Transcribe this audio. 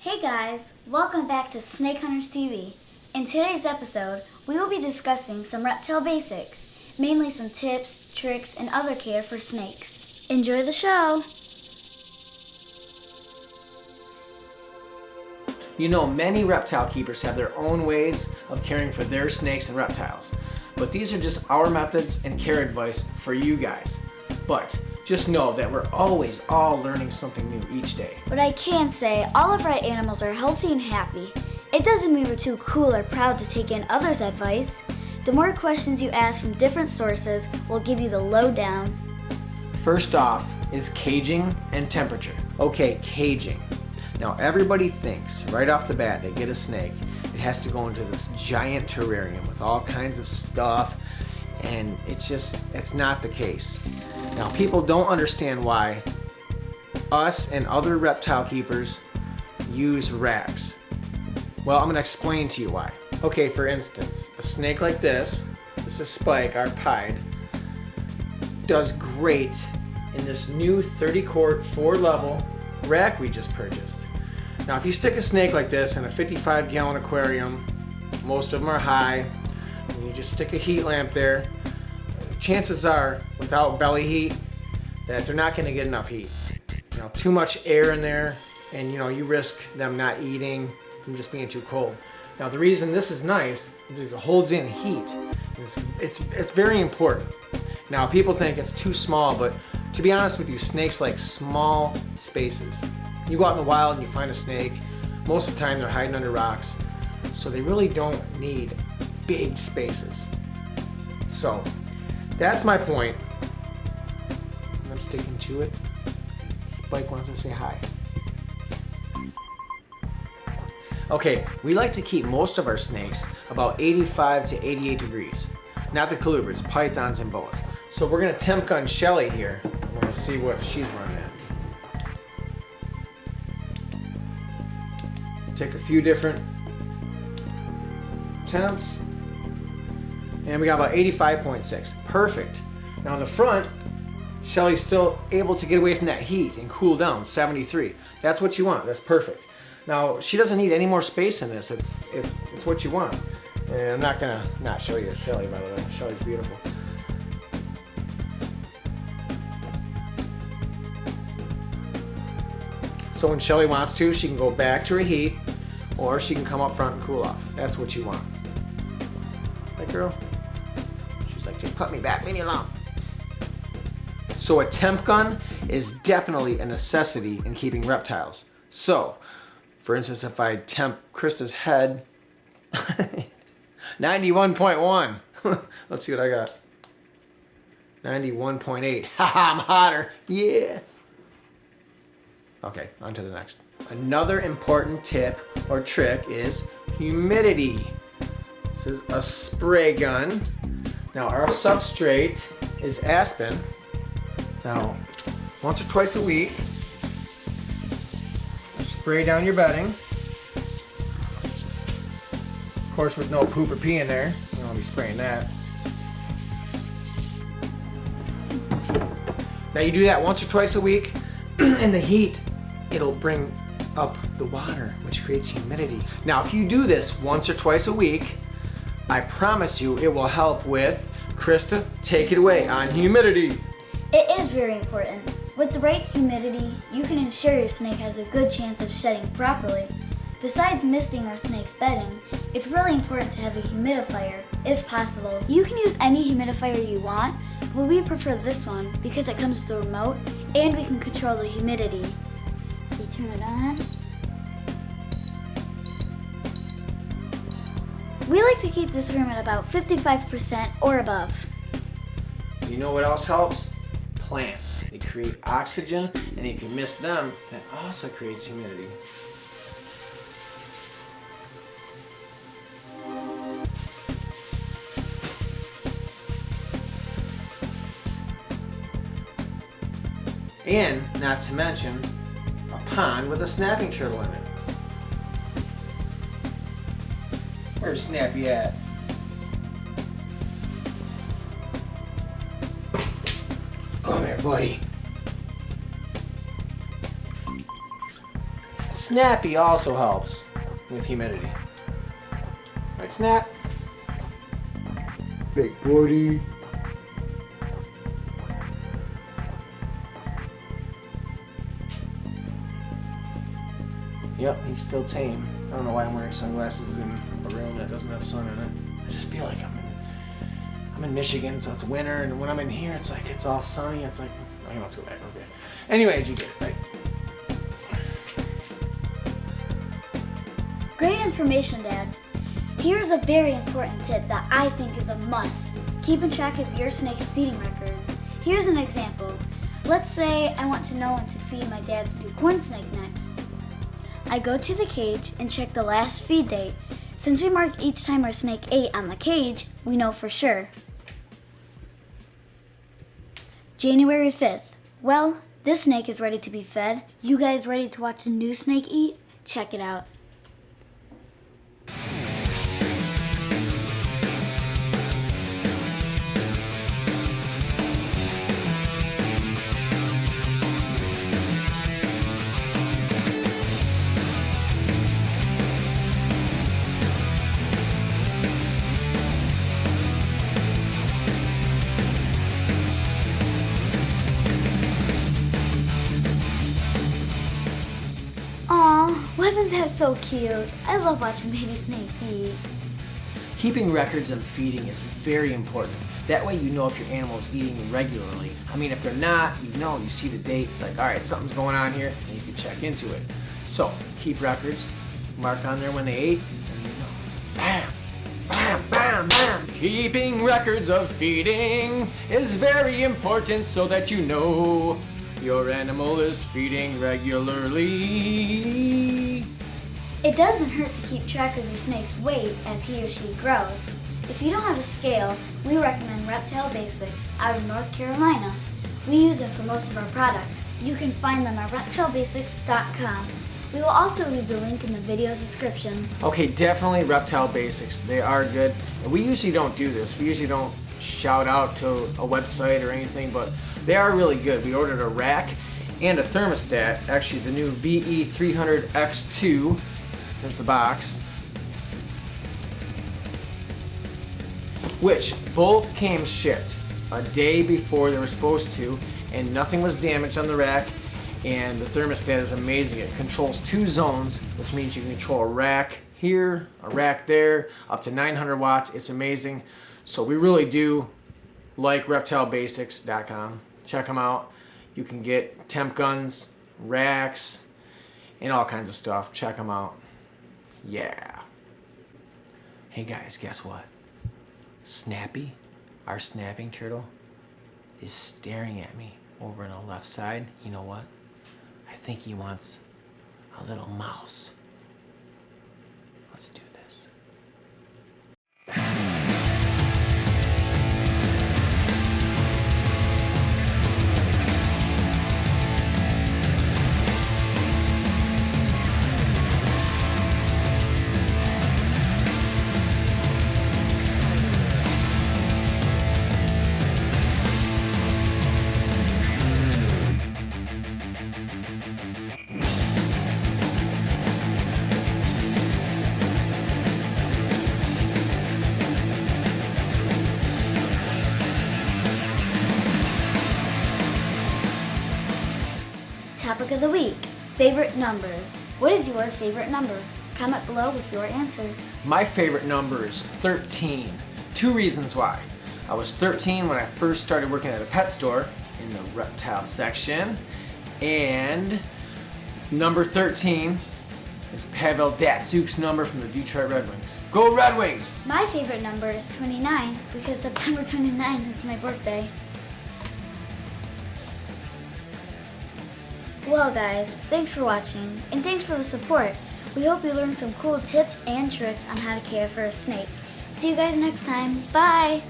Hey guys, welcome back to SnakeHuntersTV. In today's episode, we will be discussing some reptile basics, mainly some tips, tricks, and other care for snakes. Enjoy the show! You know, many reptile keepers have their own ways of caring for their snakes and reptiles, but these are just our methods and care advice for you guys. But just know that we're always all learning something new each day. But I can say all of our animals are healthy and happy. It doesn't mean we're too cool or proud to take in others' advice. The more questions you ask from different sources will give you the lowdown. First off is caging and temperature. Okay, caging. Now everybody thinks right off the bat they get a snake, it has to go into this giant terrarium with all kinds of stuff, and it's not the case. Now people don't understand why us and other reptile keepers use racks. Well, I'm going to explain to you why. Okay, for instance, a snake like this is Spike, our pied, does great in this new 30-quart, 4-level rack we just purchased. Now, if you stick a snake like this in a 55-gallon aquarium, most of them are high, and you just stick a heat lamp there, chances are, without belly heat, that they're not going to get enough heat. You know, too much air in there, and you risk them not eating from just being too cold. Now, the reason this is nice is it holds in heat. It's very important. Now, people think it's too small, but to be honest with you, snakes like small spaces. You go out in the wild and you find a snake, most of the time they're hiding under rocks, so they really don't need big spaces. So, that's my point. I'm sticking to it. Spike wants to say hi. Okay, we like to keep most of our snakes about 85 to 88 degrees. Not the colubrids, pythons, and boas. So we're gonna temp gun Shelly here. We're gonna see what she's running at. Take a few different temps. And we got about 85.6. Perfect. Now in the front, Shelly's still able to get away from that heat and cool down, 73. That's what you want. That's perfect. Now she doesn't need any more space in this. It's what you want. And I'm not gonna not show you Shelly, by the way. Shelly's beautiful. So when Shelly wants to, she can go back to her heat, or she can come up front and cool off. That's what you want. Right, girl? She's like, just put me back, leave me alone. So a temp gun is definitely a necessity in keeping reptiles. So, for instance, if I temp Krista's head, 91.1. Let's see what I got. 91.8. Haha, I'm hotter. Yeah. Okay, on to the next. Another important tip or trick is humidity. This is a spray gun. Now our substrate is aspen. Now, once or twice a week, spray down your bedding. Of course, with no poop or pee in there. You don't want to be spraying that. Now you do that once or twice a week, and the heat, it'll bring up the water, which creates humidity. Now, if you do this once or twice a week, I promise you it will help with, Krista, take it away on humidity. It is very important. With the right humidity, you can ensure your snake has a good chance of shedding properly. Besides misting our snake's bedding, it's really important to have a humidifier, if possible. You can use any humidifier you want, but we prefer this one because it comes with a remote and we can control the humidity. So you turn it on. We like to keep this room at about 55% or above. You know what else helps? Plants. They create oxygen, and if you miss them, that also creates humidity. And not to mention a pond with a snapping turtle in it. Where's Snappy at? Come here, buddy. Snappy also helps with humidity. Right, Snap? Big buddy. Yep, he's still tame. I don't know why I'm wearing sunglasses in a room that doesn't have sun in it. I just feel like I'm in Michigan, so it's winter, and when I'm in here, it's like it's all sunny. It's like, okay, let's go back. Okay. Anyways, you get it, right? Great information, Dad. Here's a very important tip that I think is a must. Keeping track of your snake's feeding records. Here's an example. Let's say I want to know when to feed my dad's new corn snake next. I go to the cage and check the last feed date. Since we mark each time our snake ate on the cage, we know for sure. January 5th. Well, this snake is ready to be fed. You guys ready to watch a new snake eat? Check it out. Aw, wasn't that so cute? I love watching baby snakes eat. Keeping records of feeding is very important. That way you know if your animal is eating regularly. I mean, if they're not, you see the date. It's like, all right, something's going on here, and you can check into it. So, keep records, mark on there when they ate, and you know, it's bam, bam, bam, bam. Keeping records of feeding is very important so that you know your animal is feeding regularly. It doesn't hurt to keep track of your snake's weight as he or she grows. If you don't have a scale, we recommend Reptile Basics out of North Carolina. We use them for most of our products. You can find them at reptilebasics.com. We will also leave the link in the video's description. Okay, definitely Reptile Basics. They are good. And we usually don't do this. We usually don't shout out to a website or anything, but they are really good. We ordered a rack and a thermostat. Actually, the new VE300X2. There's the box. Which both came shipped a day before they were supposed to, and nothing was damaged on the rack. And the thermostat is amazing. It controls 2 zones, which means you can control a rack here, a rack there, up to 900 watts. It's amazing. So we really do like reptilebasics.com. Check them out. You can get temp guns, racks, and all kinds of stuff. Check them out. Yeah. Hey guys, guess what? Snappy, our snapping turtle, is staring at me over on the left side. You know what? I think he wants a little mouse. Let's do this. Topic of the week, favorite numbers. What is your favorite number? Comment below with your answer. My favorite number is 13. 2 reasons why. I was 13 when I first started working at a pet store in the reptile section, and number 13 is Pavel Datsuk's number from the Detroit Red Wings. Go Red Wings! My favorite number is 29 because September 29th is my birthday. Well guys, thanks for watching and thanks for the support. We hope you learned some cool tips and tricks on how to care for a snake. See you guys next time. Bye!